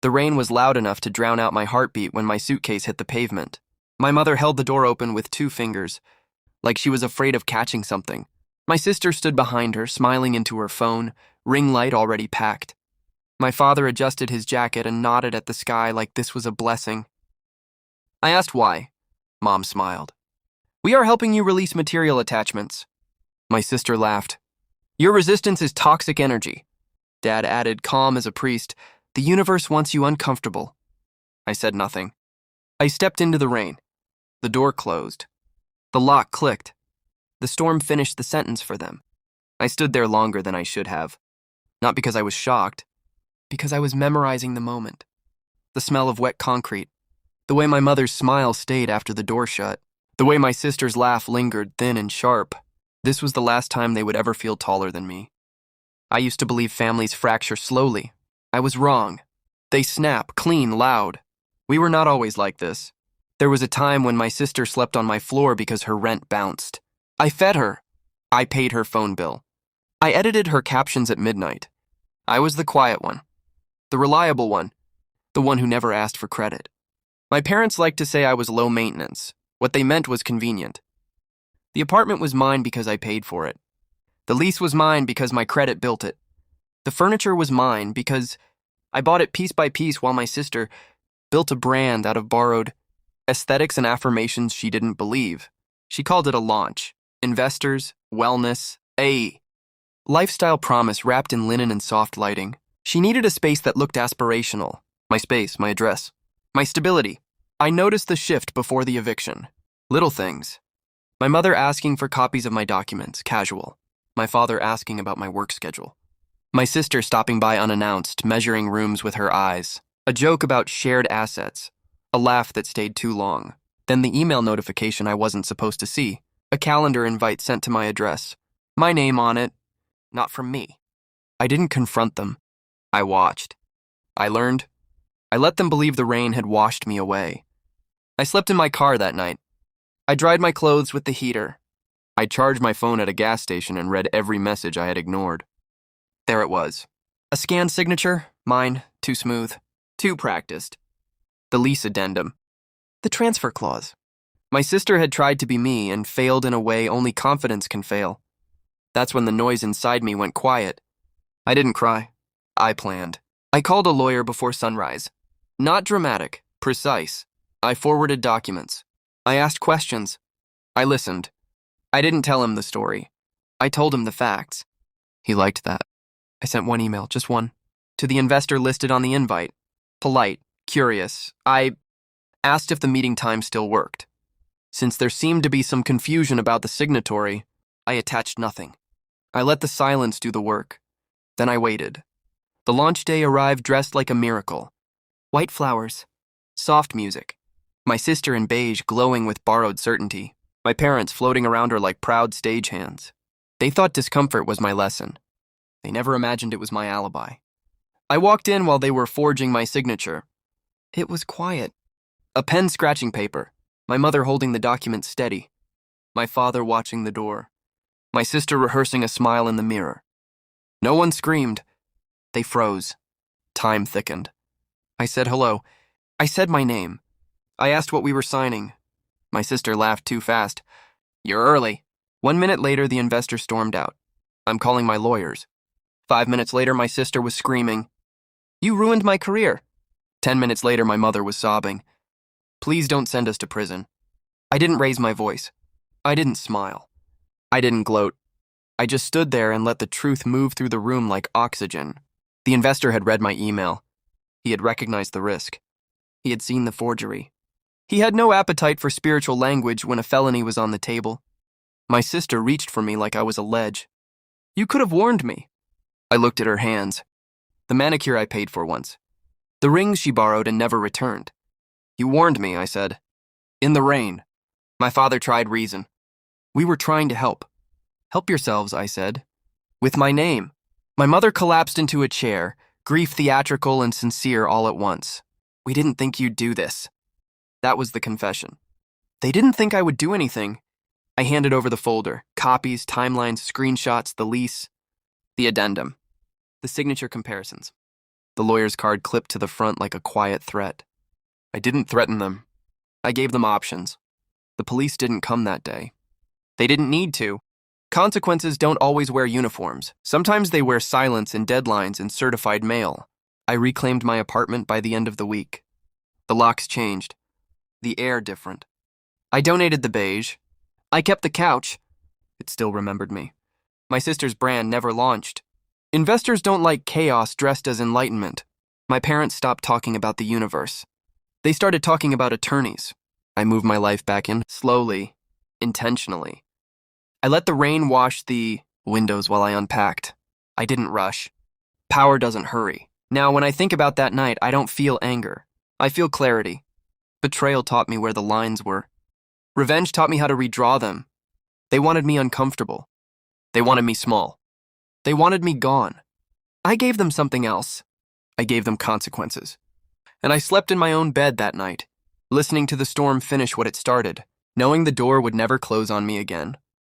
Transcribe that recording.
The rain was loud enough to drown out my heartbeat when my suitcase hit the pavement. My mother held the door open with 2 fingers, like she was afraid of catching something. My sister stood behind her, smiling into her phone, ring light already packed. My father adjusted his jacket and nodded at the sky like this was a blessing. I asked why. Mom smiled. We are helping you release material attachments. My sister laughed. Your resistance is toxic energy. Dad added, calm as a priest, the universe wants you uncomfortable. I said nothing. I stepped into the rain. The door closed. The lock clicked. The storm finished the sentence for them. I stood there longer than I should have. Not because I was shocked, because I was memorizing the moment. The smell of wet concrete. The way my mother's smile stayed after the door shut. The way my sister's laugh lingered thin and sharp. This was the last time they would ever feel taller than me. I used to believe families fracture slowly. I was wrong. They snap, clean, loud. We were not always like this. There was a time when my sister slept on my floor because her rent bounced. I fed her. I paid her phone bill. I edited her captions at midnight. I was the quiet one. The reliable one. The one who never asked for credit. My parents liked to say I was low maintenance. What they meant was convenient. The apartment was mine because I paid for it. The lease was mine because my credit built it. The furniture was mine because I bought it piece by piece while my sister built a brand out of borrowed aesthetics and affirmations she didn't believe. She called it a launch. Investors, wellness, a lifestyle promise wrapped in linen and soft lighting. She needed a space that looked aspirational. My space, my address, my stability. I noticed the shift before the eviction. Little things. My mother asking for copies of my documents, casual. My father asking about my work schedule. My sister stopping by unannounced, measuring rooms with her eyes. A joke about shared assets. A laugh that stayed too long. Then the email notification I wasn't supposed to see. A calendar invite sent to my address. My name on it. Not from me. I didn't confront them. I watched. I learned. I let them believe the rain had washed me away. I slept in my car that night. I dried my clothes with the heater. I charged my phone at a gas station and read every message I had ignored. There it was. A scanned signature, mine, too smooth, too practiced. The lease addendum. The transfer clause. My sister had tried to be me and failed in a way only confidence can fail. That's when the noise inside me went quiet. I didn't cry. I planned. I called a lawyer before sunrise. Not dramatic, precise. I forwarded documents. I asked questions. I listened. I didn't tell him the story. I told him the facts. He liked that. I sent one email, just one, to the investor listed on the invite. Polite, curious. I asked if the meeting time still worked. Since there seemed to be some confusion about the signatory, I attached nothing. I let the silence do the work. Then I waited. The launch day arrived dressed like a miracle. White flowers, soft music. My sister in beige glowing with borrowed certainty. My parents floating around her like proud stagehands. They thought discomfort was my lesson. They never imagined it was my alibi. I walked in while they were forging my signature. It was quiet. A pen scratching paper. My mother holding the document steady. My father watching the door. My sister rehearsing a smile in the mirror. No one screamed. They froze. Time thickened. I said hello. I said my name. I asked what we were signing. My sister laughed too fast. You're early. 1 minute later, the investor stormed out. I'm calling my lawyers. 5 minutes later, my sister was screaming. You ruined my career. 10 minutes later, my mother was sobbing. Please don't send us to prison. I didn't raise my voice. I didn't smile. I didn't gloat. I just stood there and let the truth move through the room like oxygen. The investor had read my email. He had recognized the risk. He had seen the forgery. He had no appetite for spiritual language when a felony was on the table. My sister reached for me like I was a ledge. You could have warned me. I looked at her hands. The manicure I paid for once. The rings she borrowed and never returned. You warned me, I said. In the rain. My father tried reason. We were trying to help. Help yourselves, I said. With my name. My mother collapsed into a chair, grief theatrical and sincere all at once. We didn't think you'd do this. That was the confession. They didn't think I would do anything. I handed over the folder, copies, timelines, screenshots, the lease, the addendum, the signature comparisons. the lawyer's card clipped to the front like a quiet threat. I didn't threaten them. I gave them options. The police didn't come that day. They didn't need to. Consequences don't always wear uniforms. Sometimes they wear silence and deadlines and certified mail. I reclaimed my apartment by the end of the week. The locks changed. The air different. I donated the beige. I kept the couch. It still remembered me. My sister's brand never launched. Investors don't like chaos dressed as enlightenment. My parents stopped talking about the universe. They started talking about attorneys. I moved my life back in, slowly, intentionally. I let the rain wash the windows while I unpacked. I didn't rush. Power doesn't hurry. Now, when I think about that night, I don't feel anger. I feel clarity. Betrayal taught me where the lines were. Revenge taught me how to redraw them. They wanted me uncomfortable. They wanted me small. They wanted me gone. I gave them something else. I gave them consequences. And I slept in my own bed that night, listening to the storm finish what it started, knowing the door would never close on me again.